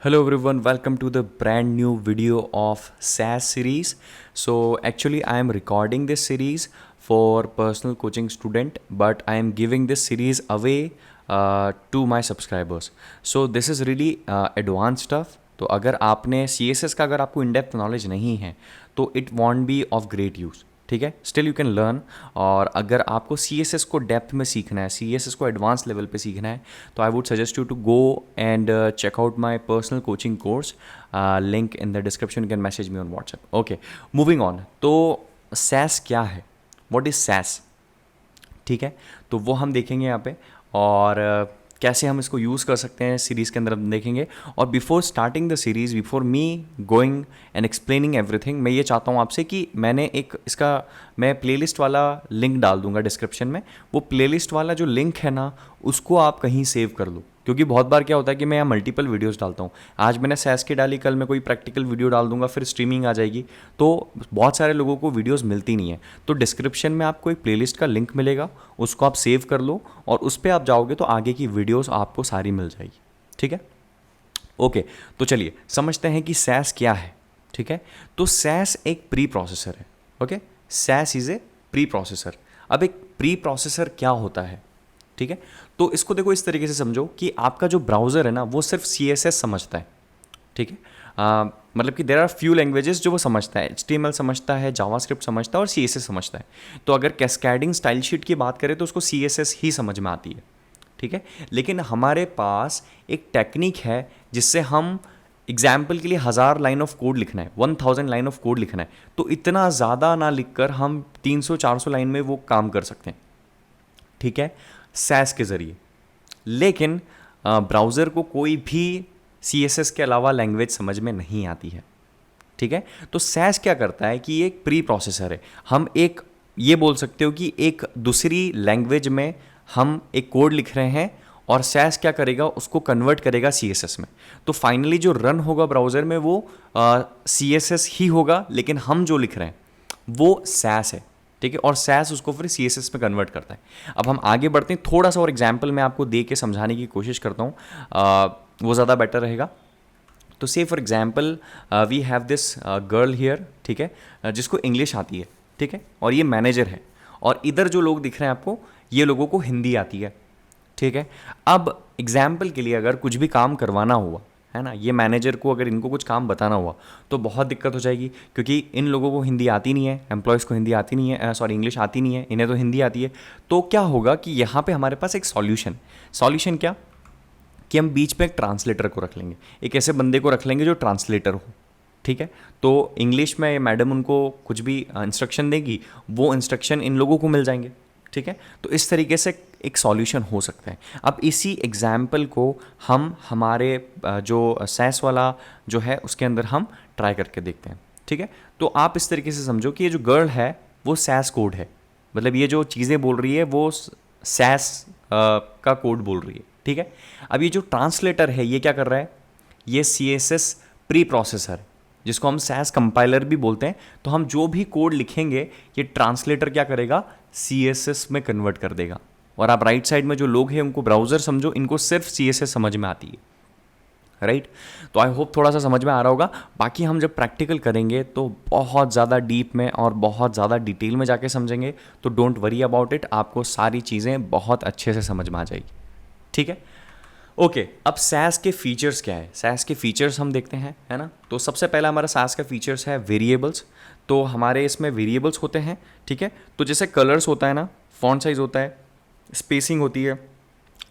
Hello everyone, welcome to the brand new video of SAS series. So actually I am recording this series for personal coaching student, but I am giving this series away to my subscribers. So this is really advanced stuff. तो अगर आपने CSS का अगर आपको in depth knowledge नहीं है तो it won't be of great use, ठीक है. Still you can learn. और अगर आपको CSS को डेप्थ में सीखना है, CSS को एडवांस लेवल पे सीखना है, तो I would suggest you to go and check out my personal coaching course. Link in the description. You can message me on WhatsApp. Okay, moving on. तो SAS क्या है, व्हाट इज़ SAS, ठीक है. तो वो हम देखेंगे यहाँ पे, और कैसे हम इसको यूज़ कर सकते हैं सीरीज़ के अंदर हम देखेंगे. और before starting the series, before me going and explaining everything, मैं ये चाहता हूँ आपसे कि मैंने एक इसका मैं प्लेलिस्ट वाला लिंक डाल दूंगा डिस्क्रिप्शन में. वो प्लेलिस्ट वाला जो लिंक है ना, उसको आप कहीं सेव कर लो. क्योंकि बहुत बार क्या होता है कि मैं यहाँ मल्टीपल वीडियोस डालता हूँ. आज मैंने SAS की डाली, कल मैं कोई प्रैक्टिकल वीडियो डाल दूंगा, फिर स्ट्रीमिंग आ जाएगी, तो बहुत सारे लोगों को वीडियोस मिलती नहीं है. तो डिस्क्रिप्शन में आपको एक प्लेलिस्ट का लिंक मिलेगा, उसको आप सेव कर लो और उस पर आप जाओगे तो आगे की वीडियोस आपको सारी मिल जाएगी, ठीक है. ओके, तो चलिए समझते हैं कि SAS क्या है, ठीक है. तो SAS एक प्री प्रोसेसर है. Okay, SAS is a pre processor. अब एक प्री प्रोसेसर क्या होता है, ठीक है. तो इसको देखो इस तरीके से समझो कि आपका जो ब्राउज़र है ना, वो सिर्फ CSS समझता है, ठीक है. मतलब कि देर आर फ्यू लैंग्वेजेस जो वो समझता है. HTML समझता है, जावास्क्रिप्ट समझता है और CSS समझता है. तो अगर कैस्केडिंग स्टाइल शीट की बात करें तो उसको CSS ही समझ में आती है, ठीक है. लेकिन हमारे पास एक टेक्निक है जिससे हम एग्जाम्पल के लिए 1000 लाइन ऑफ कोड लिखना है, 1000 लाइन ऑफ कोड लिखना है, तो इतना ज़्यादा ना लिखकर हम 300-400 लाइन में वो काम कर सकते हैं, ठीक है, SAS के ज़रिए. लेकिन ब्राउज़र को कोई भी CSS के अलावा लैंग्वेज समझ में नहीं आती है, ठीक है. तो SAS क्या करता है कि ये एक प्री प्रोसेसर है. हम एक ये बोल सकते हो कि एक दूसरी लैंग्वेज में हम एक कोड लिख रहे हैं और SAS क्या करेगा, उसको कन्वर्ट करेगा CSS में. तो फाइनली जो रन होगा ब्राउज़र में वो CSS ही होगा, लेकिन हम जो लिख रहे हैं वो SAS है, ठीक है. और SAS उसको फिर CSS में कन्वर्ट करता है. अब हम आगे बढ़ते हैं, थोड़ा सा और एग्जाम्पल मैं आपको दे के समझाने की कोशिश करता हूँ, वो ज़्यादा बेटर रहेगा. तो say for example we have this girl here, ठीक है, जिसको इंग्लिश आती है, ठीक है, और ये मैनेजर है. और इधर जो लोग दिख रहे हैं आपको, ये लोगों को हिंदी आती है, ठीक है. अब एग्जाम्पल के लिए अगर कुछ भी काम करवाना हुआ है ना, ये मैनेजर को अगर इनको कुछ काम बताना हुआ तो बहुत दिक्कत हो जाएगी, क्योंकि इन लोगों को हिंदी आती नहीं है, एम्प्लॉयज़ को हिंदी आती नहीं है, सॉरी इंग्लिश आती नहीं है, इन्हें तो हिंदी आती है. तो क्या होगा कि यहाँ पे हमारे पास एक सॉल्यूशन क्या, कि हम बीच में एक ट्रांसलेटर को रख लेंगे, एक ऐसे बंदे को रख लेंगे जो ट्रांसलेटर हो, ठीक है. तो इंग्लिश में मैडम उनको कुछ भी इंस्ट्रक्शन देगी, वो इंस्ट्रक्शन इन लोगों को मिल जाएंगे, ठीक है. तो इस तरीके से एक सॉल्यूशन हो सकता है. अब इसी एग्जाम्पल को हम हमारे जो SAS वाला जो है उसके अंदर हम ट्राई करके देखते हैं, ठीक है. तो आप इस तरीके से समझो कि ये जो गर्ल है वो SAS कोड है, मतलब ये जो चीज़ें बोल रही है वो SAS का कोड बोल रही है, ठीक है. अब ये जो ट्रांसलेटर है ये क्या कर रहा है, ये CSS प्री प्रोसेसर है, जिसको हम SAS कंपाइलर भी बोलते हैं. तो हम जो भी कोड लिखेंगे ये ट्रांसलेटर क्या करेगा, CSS में कन्वर्ट कर देगा. और आप राइट साइड में जो लोग हैं उनको ब्राउज़र समझो, इनको सिर्फ CSS समझ में आती है, राइट. तो आई होप थोड़ा सा समझ में आ रहा होगा. बाकी हम जब प्रैक्टिकल करेंगे तो बहुत ज़्यादा डीप में और बहुत ज़्यादा डिटेल में जाके समझेंगे. तो डोंट वरी अबाउट इट, आपको सारी चीज़ें बहुत अच्छे से समझ में आ जाएगी, ठीक है. ओके, अब SAS के फीचर्स क्या है, SAS के फीचर्स हम देखते हैं, है ना. तो सबसे पहला हमारा SAS का फीचर्स है वेरिएबल्स. तो हमारे इसमें वेरिएबल्स होते हैं, ठीक है. तो जैसे कलर्स होता है ना, फॉन्ट साइज़ होता है, स्पेसिंग होती है.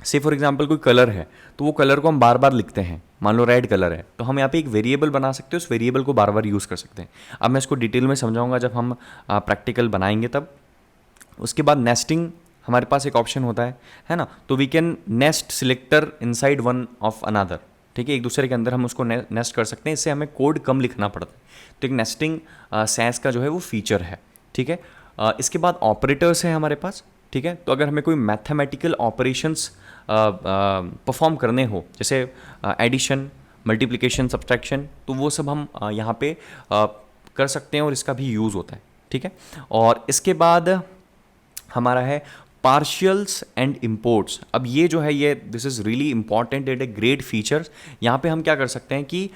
से फॉर एग्जांपल कोई कलर है तो वो कलर को हम बार बार लिखते हैं, मान लो रेड कलर है, तो हम यहाँ पे एक वेरिएबल बना सकते हैं, उस वेरिएबल को बार बार यूज़ कर सकते हैं. अब मैं इसको डिटेल में समझाऊंगा जब हम प्रैक्टिकल बनाएंगे तब. उसके बाद नेस्टिंग हमारे पास एक ऑप्शन होता है ना. तो we can nest selector inside one of another, ठीक है, एक दूसरे के अंदर हम उसको नेस्ट कर सकते हैं. इससे हमें कोड कम लिखना पड़ता है. तो एक नेस्टिंग SAS का जो है वो फीचर है, ठीक है. इसके बाद ऑपरेटर्स हैं हमारे पास, ठीक है. तो अगर हमें कोई मैथमेटिकल ऑपरेशंस परफॉर्म करने हो, जैसे एडिशन, मल्टीप्लिकेशन, सब्ट्रैक्शन, तो वो सब हम यहाँ पे कर सकते हैं और इसका भी यूज़ होता है, ठीक है. और इसके बाद हमारा है पार्शियल्स एंड इम्पोर्ट्स। अब ये जो है ये this is really important and a great features. यहाँ पे हम क्या कर सकते हैं कि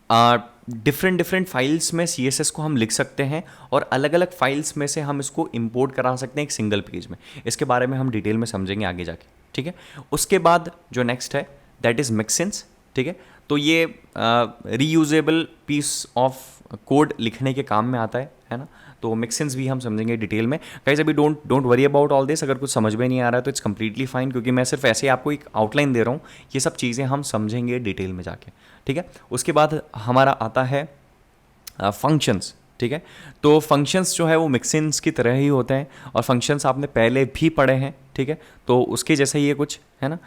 डिफरेंट डिफरेंट फाइल्स में CSS को हम लिख सकते हैं और अलग अलग फाइल्स में से हम इसको इंपोर्ट करा सकते हैं एक सिंगल पेज में। इसके बारे में हम डिटेल में समझेंगे आगे जाके, ठीक है। उसके बाद जो नेक्स्ट है दैट इज़ मिक्सेंस, ठीक है। तो ये रीयूजेबल पीस ऑफ कोड लिखने के काम में आता है ना। तो मिक्सेंस भी हम समझेंगे डिटेल में। गाइस अभी don't worry about all this. अगर कुछ समझ में नहीं आ रहा है तो इट्स कंप्लीटली फाइन, क्योंकि मैं सिर्फ ऐसे ही आपको एक आउटलाइन दे रहा हूँ। ये सब चीज़ें हम समझेंगे डिटेल में जाके, ठीक है। उसके बाद हमारा आता है फंक्शंस, ठीक है। तो फंक्शंस जो है वो मिक्सेंस की तरह ही होते हैं और फंक्शंस आपने पहले भी पढ़े हैं, ठीक है। तो उसके जैसा ही ये कुछ है ना।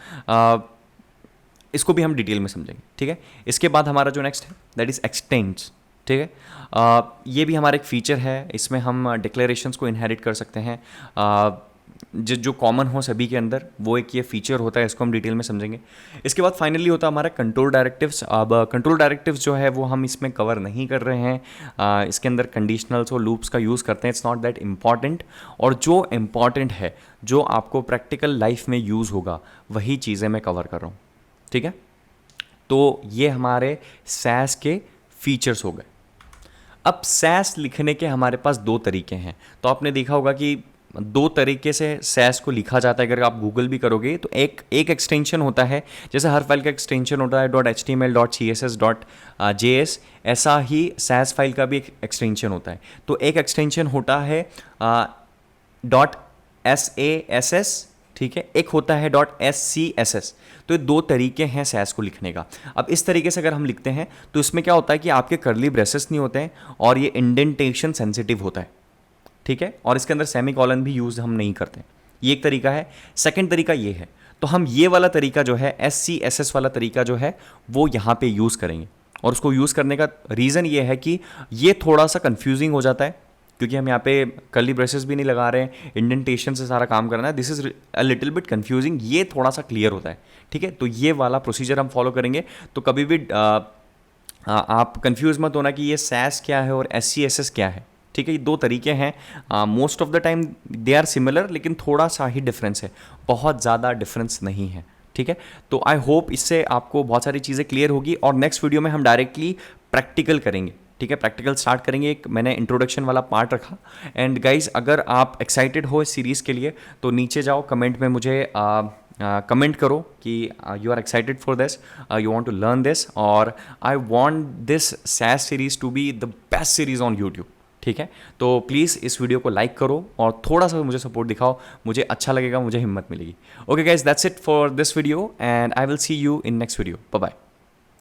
इसको भी हम डिटेल में समझेंगे, ठीक है। इसके बाद हमारा जो नेक्स्ट है दैट इज़ एक्सटेंड्स, ठीक है। ये भी हमारा एक फीचर है। इसमें हम डिक्लेरेशंस को इनहेरिट कर सकते हैं जो कॉमन हो सभी के अंदर, वो एक ये फीचर होता है। इसको हम डिटेल में समझेंगे। इसके बाद फाइनली होता है हमारा कंट्रोल डायरेक्टिव्स। अब कंट्रोल डायरेक्टिव्स जो है वो हम इसमें कवर नहीं कर रहे हैं। इसके अंदर कंडीशनल्स और लूप्स का यूज़ करते हैं। It's not that important. और जो इम्पॉर्टेंट है, जो आपको प्रैक्टिकल लाइफ में यूज़ होगा, वही चीज़ें मैं कवर कर रहा हूँ, ठीक है। तो ये हमारे सैस के फीचर्स हो गए। अब सैस लिखने के हमारे पास दो तरीके हैं। तो आपने देखा होगा कि दो तरीके से सैस को लिखा जाता है। अगर आप गूगल भी करोगे तो एक एक्सटेंशन होता है, जैसे हर फाइल का एक्सटेंशन होता है .html .css .js, ऐसा ही सैस फाइल का भी एक एक्सटेंशन होता है। तो एक एक्सटेंशन होता है .sass, ठीक है। एक होता है .scss। तो ये दो तरीके हैं सैस को लिखने का। अब इस तरीके से अगर हम लिखते हैं तो इसमें क्या होता है कि आपके कर्ली ब्रेसेस नहीं होते हैं और ये इंडेंटेशन सेंसिटिव होता है, ठीक है। और इसके अंदर सेमी कॉलन भी यूज़ हम नहीं करते। ये एक तरीका है। सेकंड तरीका ये है। तो हम ये वाला तरीका जो है SCSS वाला तरीका जो है वो यहाँ पे यूज़ करेंगे। और उसको यूज़ करने का रीज़न ये है कि ये थोड़ा सा कन्फ्यूजिंग हो जाता है, क्योंकि हम यहाँ पे कर्ली ब्रेसेस भी नहीं लगा रहे हैं, इंडेंटेशन से सारा काम करना है। This is a little bit confusing. ये थोड़ा सा क्लियर होता है, ठीक है। तो ये वाला प्रोसीजर हम फॉलो करेंगे। तो कभी भी आप कंफ्यूज मत होना कि ये सैस क्या है और SCSS क्या है, ठीक है। ये दो तरीके हैं। Most of the time they are similar, लेकिन थोड़ा सा ही डिफरेंस है, बहुत ज़्यादा डिफरेंस नहीं है, ठीक है। तो आई होप इससे आपको बहुत सारी चीज़ें क्लियर होगी। और नेक्स्ट वीडियो में हम डायरेक्टली प्रैक्टिकल करेंगे, ठीक है। प्रैक्टिकल स्टार्ट करेंगे। एक मैंने इंट्रोडक्शन वाला पार्ट रखा। एंड गाइज अगर आप एक्साइटेड हो इस सीरीज़ के लिए तो नीचे जाओ, कमेंट में मुझे कमेंट करो कि you are excited for this, you want to learn this, और I want this SAS series to be the best series on YouTube, ठीक है। तो प्लीज़ इस वीडियो को लाइक करो और थोड़ा सा मुझे सपोर्ट दिखाओ। मुझे अच्छा लगेगा, मुझे हिम्मत मिलेगी। Okay guys, that's it for this video and I will see you in next video. Bye bye.